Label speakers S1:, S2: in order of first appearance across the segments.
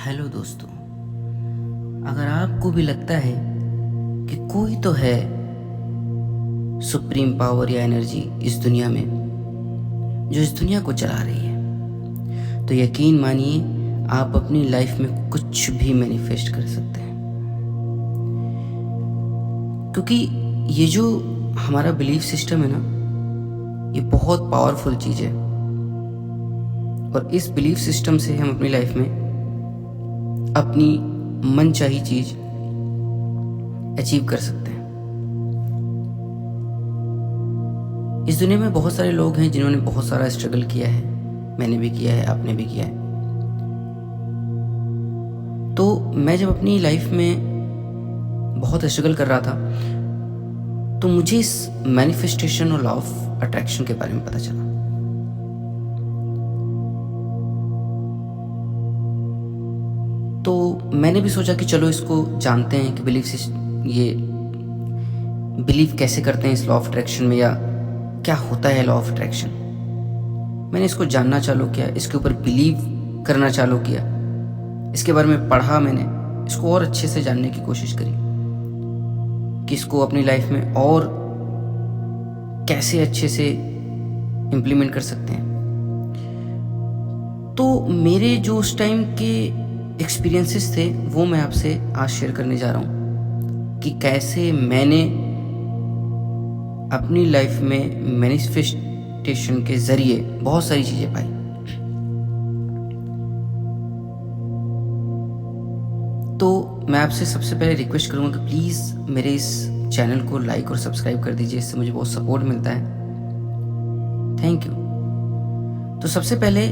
S1: Hello दोस्तों। अगर आपको भी लगता है कि कोई तो है सुप्रीम पावर या एनर्जी इस दुनिया में जो इस दुनिया को चला रही है, तो यकीन मानिए आप अपनी लाइफ में कुछ भी मैनिफेस्ट कर सकते हैं। क्योंकि ये जो हमारा बिलीफ सिस्टम है ना, ये बहुत पावरफुल चीज़ है और इस बिलीफ सिस्टम से हम अपनी लाइफ में अपनी मनचाही चीज अचीव कर सकते हैं। इस दुनिया में बहुत सारे लोग हैं जिन्होंने बहुत सारा स्ट्रगल किया है। मैंने भी किया है, आपने भी किया है। तो मैं जब अपनी लाइफ में बहुत स्ट्रगल कर रहा था तो मुझे इस मैनिफेस्टेशन और लॉ ऑफ अट्रैक्शन के बारे में पता चला। तो मैंने भी सोचा कि चलो इसको जानते हैं कि बिलीव कैसे करते हैं इस लॉ ऑफ अट्रैक्शन में, या क्या होता है लॉ ऑफ अट्रैक्शन। मैंने इसको जानना चालू किया, इसके ऊपर बिलीव करना चालू किया, इसके बारे में पढ़ा, मैंने इसको और अच्छे से जानने की कोशिश करी कि इसको अपनी लाइफ में और कैसे अच्छे से इम्प्लीमेंट कर सकते हैं। तो मेरे जो उस टाइम के एक्सपीरियंसेस थे वो मैं आपसे आज शेयर करने जा रहा हूँ कि कैसे मैंने अपनी लाइफ में मैनिफेस्टेशन के ज़रिए बहुत सारी चीज़ें पाई। तो मैं आपसे सबसे पहले रिक्वेस्ट करूँगा कि प्लीज़ मेरे इस चैनल को लाइक और सब्सक्राइब कर दीजिए, इससे मुझे बहुत सपोर्ट मिलता है। Thank you. तो सबसे पहले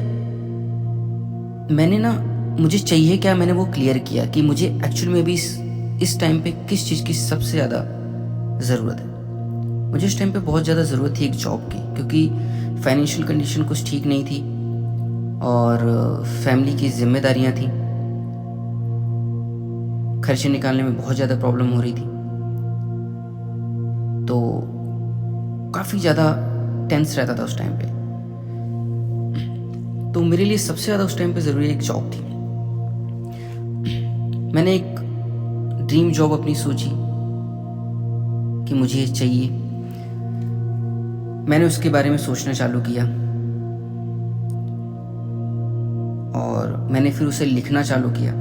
S1: मुझे चाहिए क्या, मैंने वो क्लियर किया कि मुझे एक्चुअली में भी इस टाइम पे किस चीज़ की सबसे ज़्यादा ज़रूरत है। मुझे इस टाइम पे बहुत ज़्यादा ज़रूरत थी एक जॉब की, क्योंकि फाइनेंशियल कंडीशन कुछ ठीक नहीं थी और फैमिली की जिम्मेदारियां थी, खर्चे निकालने में बहुत ज़्यादा प्रॉब्लम हो रही थी। तो काफ़ी ज़्यादा टेंस रहता था उस टाइम पे। तो मेरे लिए सबसे ज़्यादा उस टाइम पे ज़रूरी एक जॉब थी। मैंने एक ड्रीम जॉब अपनी सोची कि मुझे ये चाहिए। मैंने उसके बारे में सोचना चालू किया और मैंने फिर उसे लिखना चालू किया।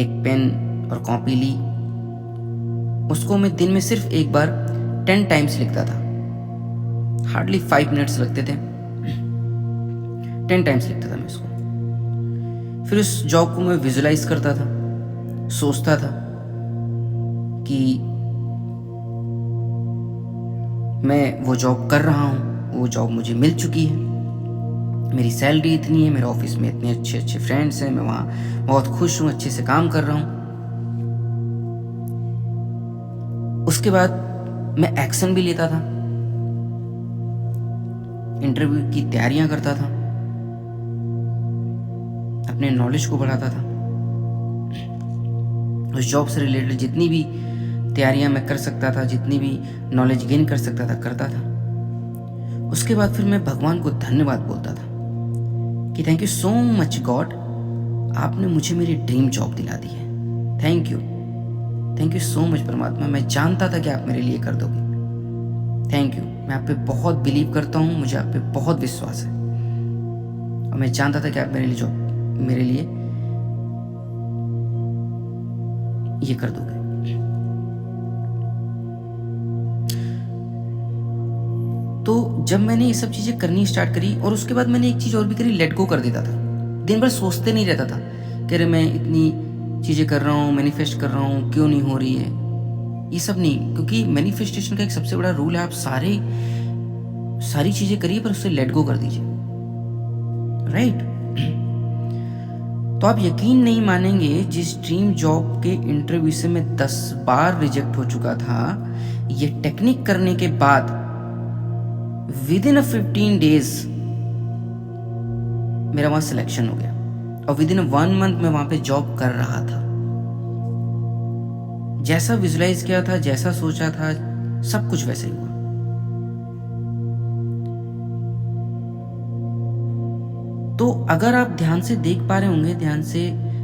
S1: एक पेन और कॉपी ली, उसको मैं दिन में सिर्फ एक बार 10 टाइम्स लिखता था। हार्डली 5 मिनट्स लगते थे, 10 टाइम्स लिखता था मैं उसको। फिर उस जॉब को मैं विजुलाइज करता था, सोचता था कि मैं वो जॉब कर रहा हूँ, वो जॉब मुझे मिल चुकी है, मेरी सैलरी इतनी है, मेरे ऑफिस में इतने अच्छे अच्छे फ्रेंड्स हैं, मैं वहाँ बहुत खुश हूँ, अच्छे से काम कर रहा हूँ। उसके बाद मैं एक्शन भी लेता था, इंटरव्यू की तैयारियां करता था, अपने नॉलेज को बढ़ाता था। उस जॉब से रिलेटेड जितनी भी तैयारियां मैं कर सकता था, जितनी भी नॉलेज गेन कर सकता था, करता था। उसके बाद फिर मैं भगवान को धन्यवाद बोलता था कि thank you so much God, आपने मुझे मेरी ड्रीम जॉब दिला दी है। थैंक यू सो मच परमात्मा, मैं जानता था कि आप मेरे लिए कर दोगे। थैंक यू, मैं आप पे बहुत बिलीव करता हूँ, मुझे आप पे बहुत विश्वास है और मैं जानता था कि आप मेरे लिए ये कर दोगे। तो जब मैंने ये सब चीजें करनी स्टार्ट करी और उसके बाद मैंने एक चीज और भी करी, लेट गो कर देता था। दिन भर सोचते नहीं रहता था कि अरे मैं इतनी चीजें कर रहा हूँ, मैनिफेस्ट कर रहा हूँ, क्यों नहीं हो रही है। ये सब नहीं, क्योंकि मैनिफेस्टेशन का एक सबसे बड़ा रूल है, आप सारी चीजें करिए पर उससे लेट गो कर दीजिए, राइट। तो आप यकीन नहीं मानेंगे, जिस ड्रीम जॉब के इंटरव्यू से मैं 10 बार रिजेक्ट हो चुका था, ये टेक्निक करने के बाद विदिन 15 डेज मेरा वहां सिलेक्शन हो गया और विदिन 1 मंथ मैं वहां पे जॉब कर रहा था। जैसा विजुलाइज किया था, जैसा सोचा था, सब कुछ वैसे ही हुआ। तो तो अगर आप ध्यान से देख पा रहे होंगे, ध्यान से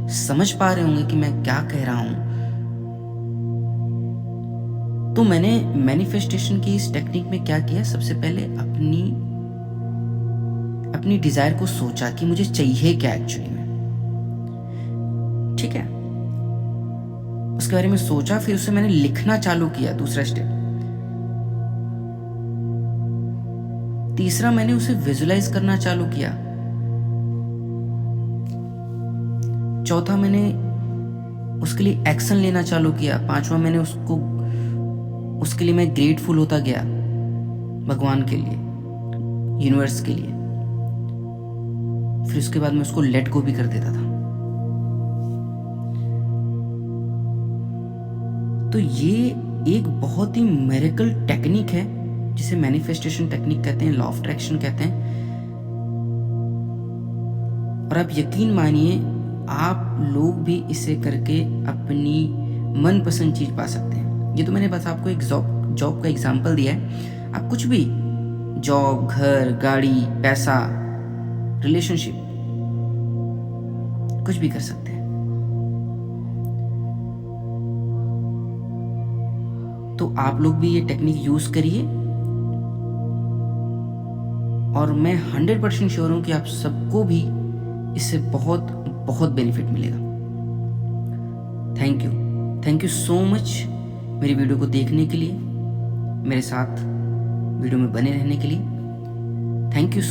S1: समझ पा रहे होंगे कि मैं क्या कह रहा हूं, तो मैंने मैनिफेस्टेशन की इस टेक्निक में क्या किया, सबसे पहले अपनी डिजायर को सोचा कि मुझे चाहिए क्या एक्चुअली में, ठीक है। उसके बारे में सोचा, फिर उसे मैंने लिखना चालू किया, दूसरा स्टेप। तीसरा, मैंने उसे विजुलाइज करना चालू किया। चौथा, मैंने उसके लिए एक्शन लेना चालू किया। पांचवा, मैंने उसके लिए मैं ग्रेटफुल होता गया, भगवान के लिए, यूनिवर्स के लिए। फिर उसके बाद मैं उसको लेट गो भी कर देता था। तो ये एक बहुत ही मिरेकल टेक्निक है जिसे मैनिफेस्टेशन टेक्निक कहते हैं, लॉ ऑफ अट्रैक्शन कहते हैं। और आप यकीन मानिए, आप लोग भी इसे करके अपनी मनपसंद चीज पा सकते हैं। ये तो मैंने बस आपको एक जॉब का एग्जांपल दिया है। आप कुछ भी, जॉब, घर, गाड़ी, पैसा, रिलेशनशिप, कुछ भी कर सकते हैं। तो आप लोग भी ये टेक्निक यूज करिए, और मैं 100% श्योर हूं कि आप सबको भी इससे बहुत बहुत बेनिफिट मिलेगा। थैंक यू सो मच मेरी वीडियो को देखने के लिए, मेरे साथ वीडियो में बने रहने के लिए। Thank you so